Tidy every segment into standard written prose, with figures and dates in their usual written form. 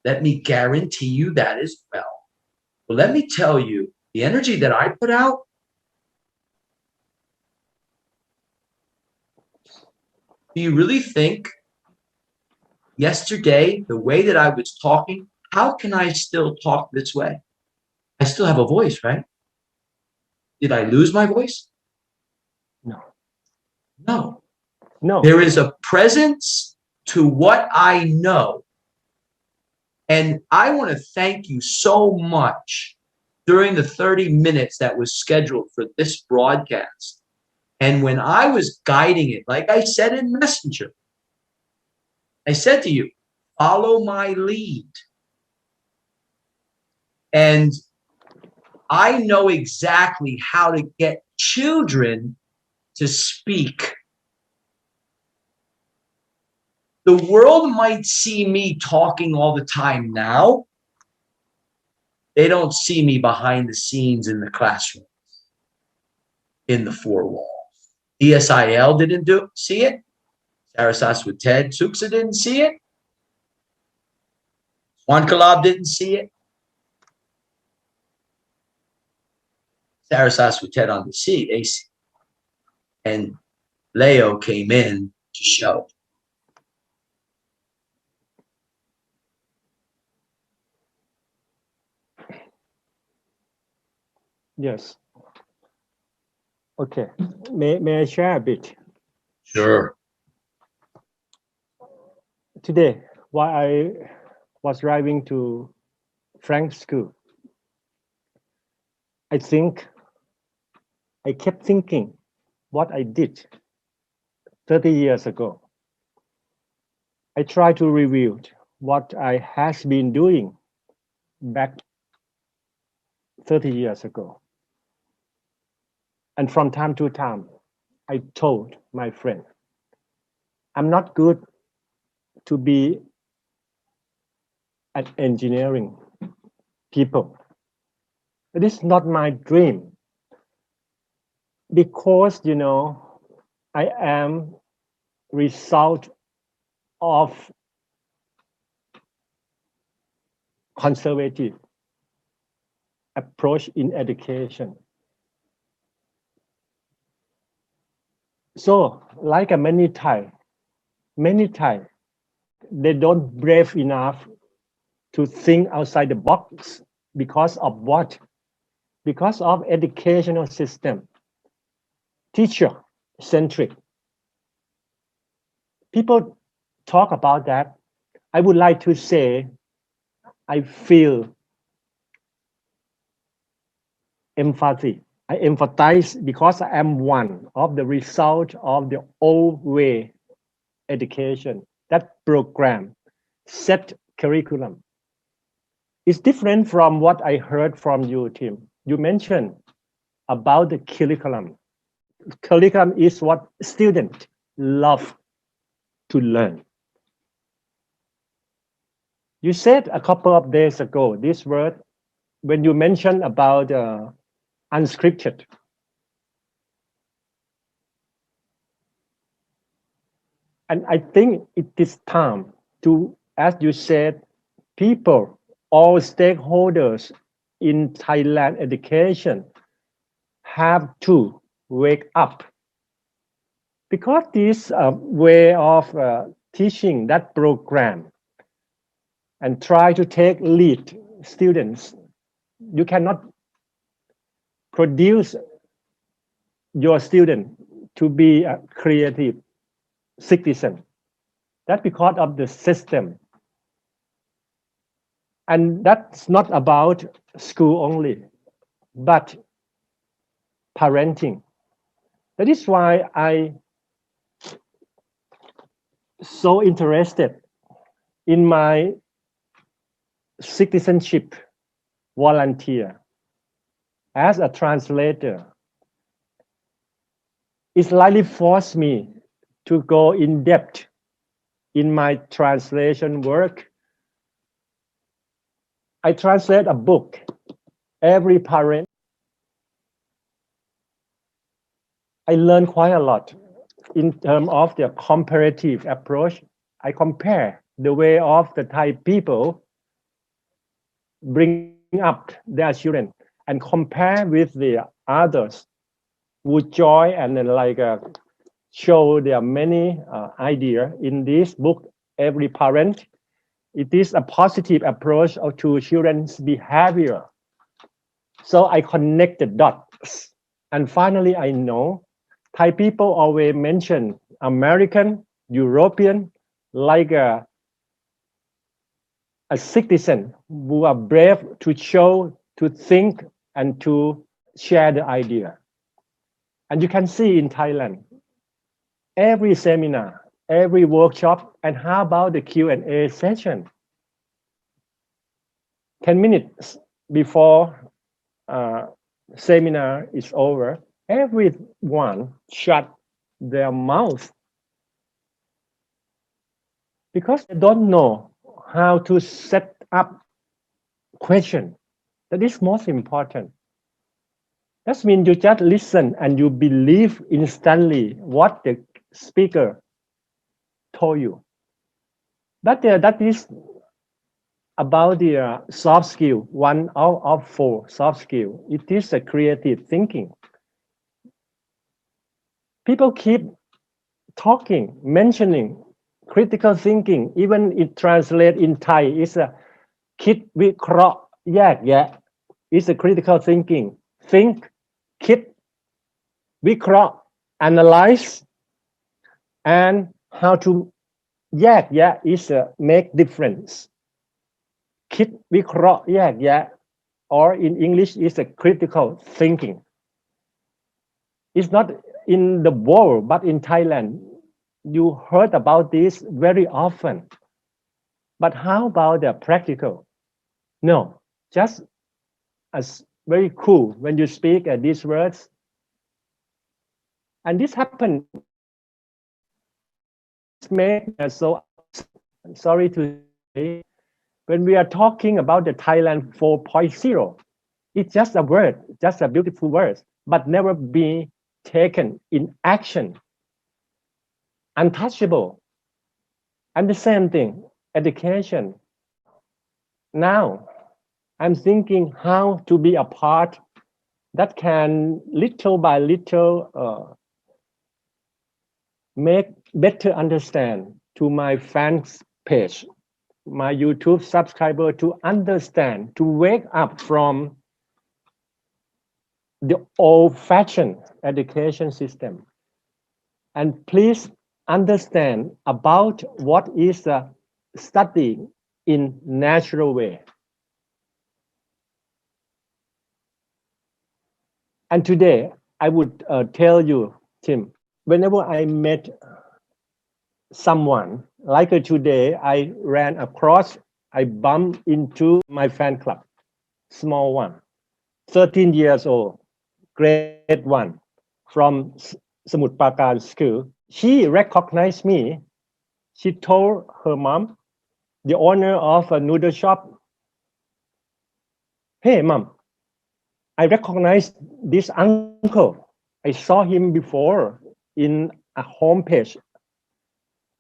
Let me guarantee you that as well. But let me tell you, the energy that I put out, do you really think yesterday, the way that I was talking, how can I still talk this way? I still have a voice, right? Did I lose my voice? No. No. No. There is a presence to what I know. And I want to thank you so much during the 30 minutes that was scheduled for this broadcast. And when I was guiding it, like I said in Messenger, I said to you, follow my lead. And I know exactly how to get children to speak. The world might see me talking all the time now. They don't see me behind the scenes in the classroom, in the four walls. DSIL didn't see it. Sarasas with Ted Suksa didn't see it. Juan Kalab didn't see it. Sarasas with Ted on the sea, they see. And Leo came in to show. Yes. Okay. May I share a bit? Sure. Today, while I was driving to Frank's school, I kept thinking what I did 30 years ago. I try to review what I has been doing back 30 years ago. And from time to time, I told my friend, I'm not good to be an engineering people. It is not my dream. Because, I am result of conservative approach in education. So, like many times, they don't brave enough to think outside the box because of what? Because of educational system, teacher centric. People talk about that. I would like to say, I feel empathy. I empathize because I am one of the result of the old way education. That program, set curriculum, is different from what I heard from you, Tim. You mentioned about the curriculum. Curriculum is what students love to learn. You said a couple of days ago this word when you mentioned about unscripted. And I think it is time to, as you said, people, all stakeholders in Thailand education have to wake up. Because this way of teaching that program and try to take lead students, you cannot produce your student to be a creative citizen. That's because of the system. And that's not about school only, but parenting. That is why I so interested in my citizenship volunteer as a translator. It slightly forced me to go in depth in my translation work. I translate a book. Every parent, I learned quite a lot in terms of the comparative approach. I compare the way of the Thai people bring up their children and compare with the others who join and then like show there are many idea in this book. Every parent, it is a positive approach to children's behavior. So I connect the dots, and finally I know Thai people always mention American, European, like a citizen who are brave to show, to think, and to share the idea. And you can see in Thailand, every seminar, every workshop, and how about the Q&A session? 10 minutes before seminar is over, everyone shut their mouth because they don't know how to set up question. That is most important. That means you just listen and you believe instantly what the speaker told you. That is about the soft skill, one out of four soft skill. It is a creative thinking. People keep talking, mentioning critical thinking. Even it translate in Thai is a คิดวิเคราะห์แยกแยะ is a critical thinking. Think, คิด วิเคราะห์ analyze, and how to แยกแยะ is a make difference. คิดวิเคราะห์แยกแยะ or in English is a critical thinking. It's not in the world, but in Thailand, you heard about this very often. But how about the practical? No, just as very cool when you speak these words. And this happened. Made so sorry to say, when we are talking about the Thailand 4.0, it's just a word, just a beautiful word, but never be taken in action, untouchable. And the same thing, education. Now, I'm thinking how to be a part that can little by little make better understand to my fans page, my YouTube subscriber to understand, to wake up from the old-fashioned education system. And please understand about what is studying in natural way. And today, I would tell you, Tim, whenever I met someone, like today, I ran across, I bumped into my fan club, small one, 13 years old, grade one, from Samut Prakan school. She recognized me. She told her mom, the owner of a noodle shop, "Hey, mom, I recognize this uncle. I saw him before in a homepage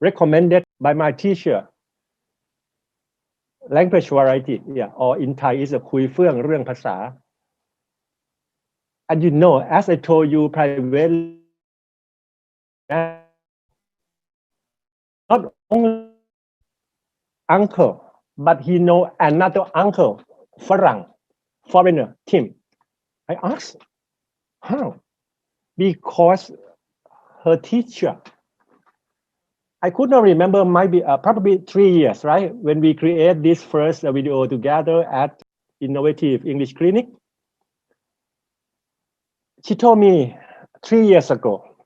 recommended by my teacher. Language variety, yeah, or in Thai is a คุยเฟื่องเรื่องภาษา And you know, as I told you privately, not only uncle, but he know another uncle, ฝรั่ง foreigner, Tim. I asked, how? Because her teacher, I could not remember, might be probably 3 years, right? When we create this first video together at Innovative English Clinic. She told me 3 years ago,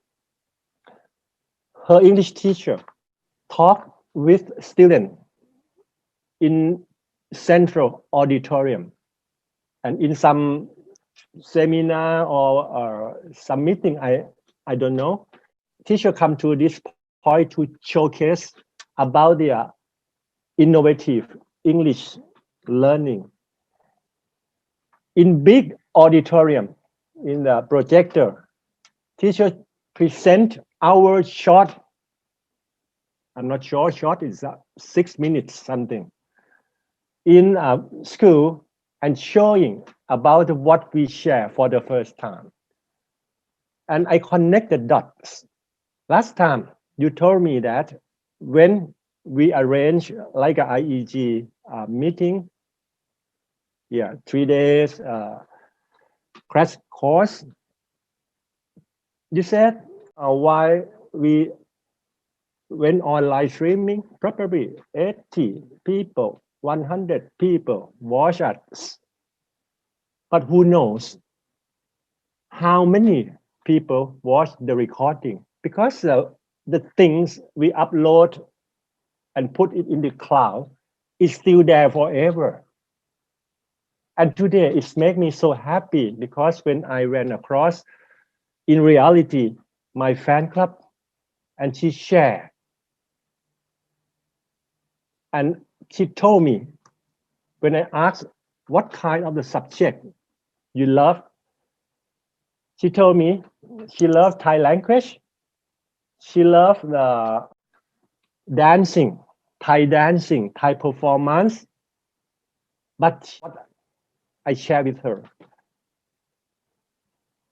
her English teacher talked with students in central auditorium, and in some seminar or some meeting, I don't know. Teacher come to this point to showcase about their innovative English learning. In big auditorium, in the projector, teacher present our short, I'm not sure, short is 6 minutes something, in school and showing about what we share for the first time. And I connect the dots. Last time you told me that when we arrange like a IEG meeting, yeah, 3 days crash course, you said why we went on live streaming, probably 80 people, 100 people watch us. But who knows how many people watch the recording? Because the things we upload and put it in the cloud is still there forever. And today it's made me so happy because when I ran across, in reality, my fan club, and she shared, and she told me when I asked what kind of the subject you love, she told me she loves Thai language, she loves the dancing, Thai performance. But what I share with her,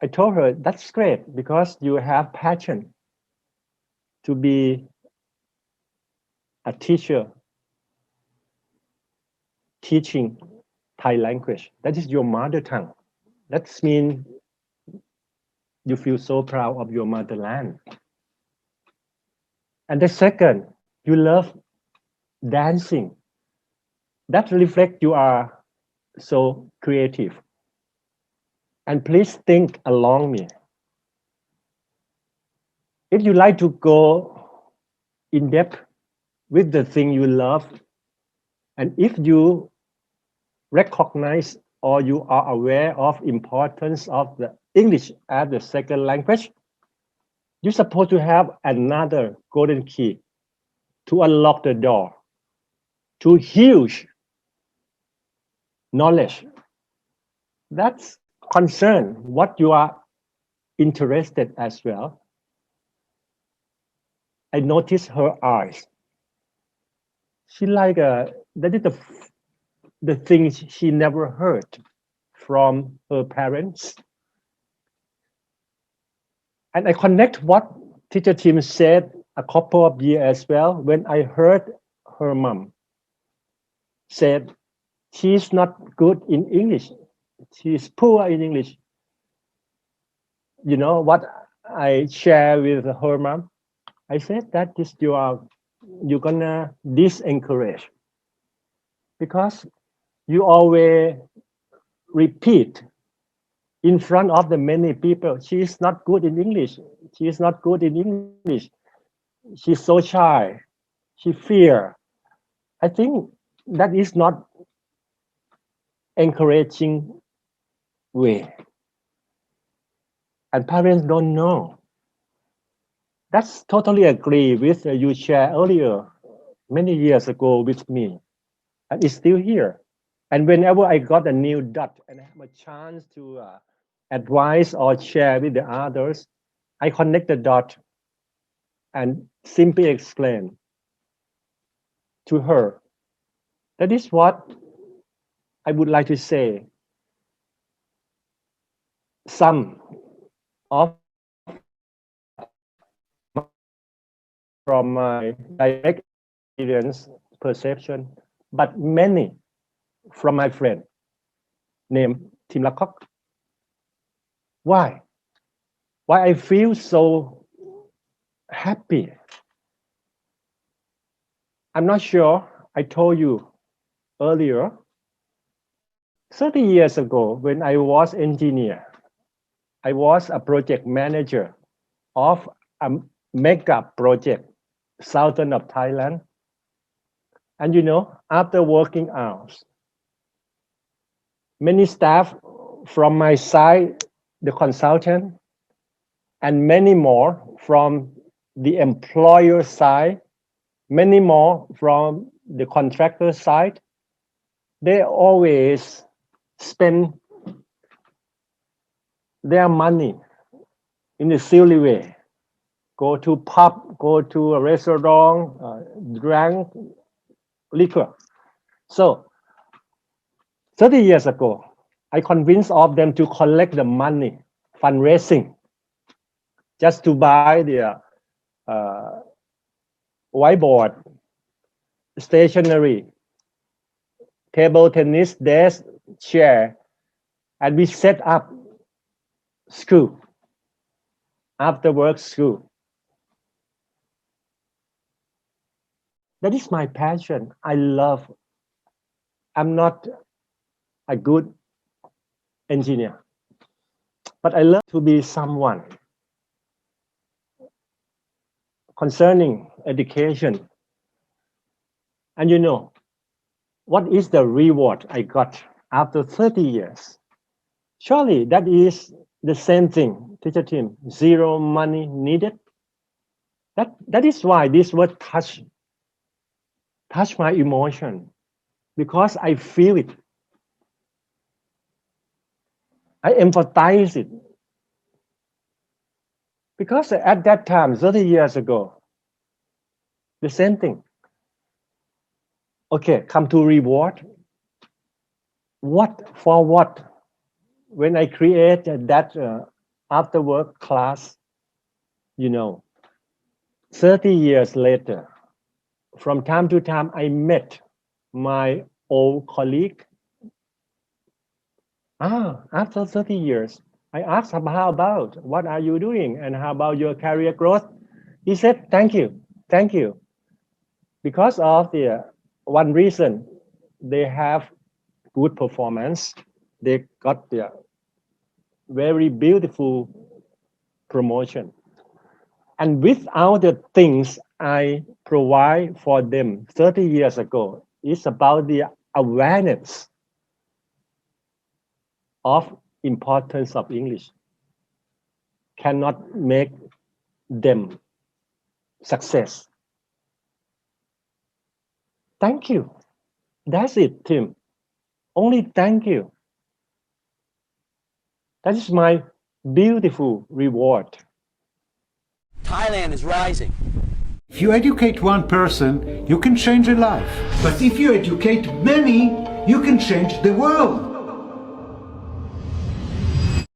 I told her that's great because you have passion to be a teacher teaching Thai language. That is your mother tongue. That means you feel so proud of your motherland. And the second, you love dancing. That reflects you are so creative. And please think along me. If you like to go in depth with the thing you love, and if you recognize or you are aware of importance of the English as the second language, you're supposed to have another golden key to unlock the door to huge knowledge. That's concern what you are interested as well. I noticed her eyes. She like that is the things she never heard from her parents. And I connect what teacher Tim said a couple of years as well when I heard her mom said she's not good in English. She's poor in English. You know what I share with her mom? I said that is you're gonna disencourage because you always repeat in front of the many people. She is not good in English. She is not good in English. She's so shy. She fear. I think that is not encouraging way. And parents don't know. That's totally agree with you share earlier many years ago with me. And it's still here. And whenever I got a new dot and I have a chance to advise or share with the others, I connect the dot and simply explain to her. That is what I would like to say. Some of from my direct experience, perception, but many from my friend named Tim Lacock. Why? Why I feel so happy? I'm not sure. I told you earlier, 30 years ago, when I was engineer, I was a project manager of a mega project, southern of Thailand. And you know, after working hours, many staff from my side, the consultant, and many more from the employer side, many more from the contractor side, they always spend their money in a silly way. Go to pub, go to a restaurant, drink liquor. So 30 years ago, I convinced all of them to collect the money, fundraising, just to buy the uh, whiteboard, stationery, table tennis, desk, chair, and we set up school, after work school. That is my passion. I'm not a good engineer, but I love to be someone concerning education. And you know, what is the reward I got after 30 years? Surely that is the same thing, teacher Tim, zero money needed. That is why this word touch my emotion, because I feel it. I empathize it. Because at that time, 30 years ago, the same thing. Okay, come to reward. What for what? When I created that after work class, you know, 30 years later, from time to time, I met my old colleague. After 30 years, I asked him, how about, what are you doing? And how about your career growth? He said, thank you. Because of the one reason, they have good performance. They got the very beautiful promotion. And without the things I provide for them 30 years ago, it's about the awareness of importance of English cannot make them success. Thank you. That's it, Tim. Only thank you. That is my beautiful reward. Thailand is rising. If you educate one person, you can change a life. But if you educate many, you can change the world.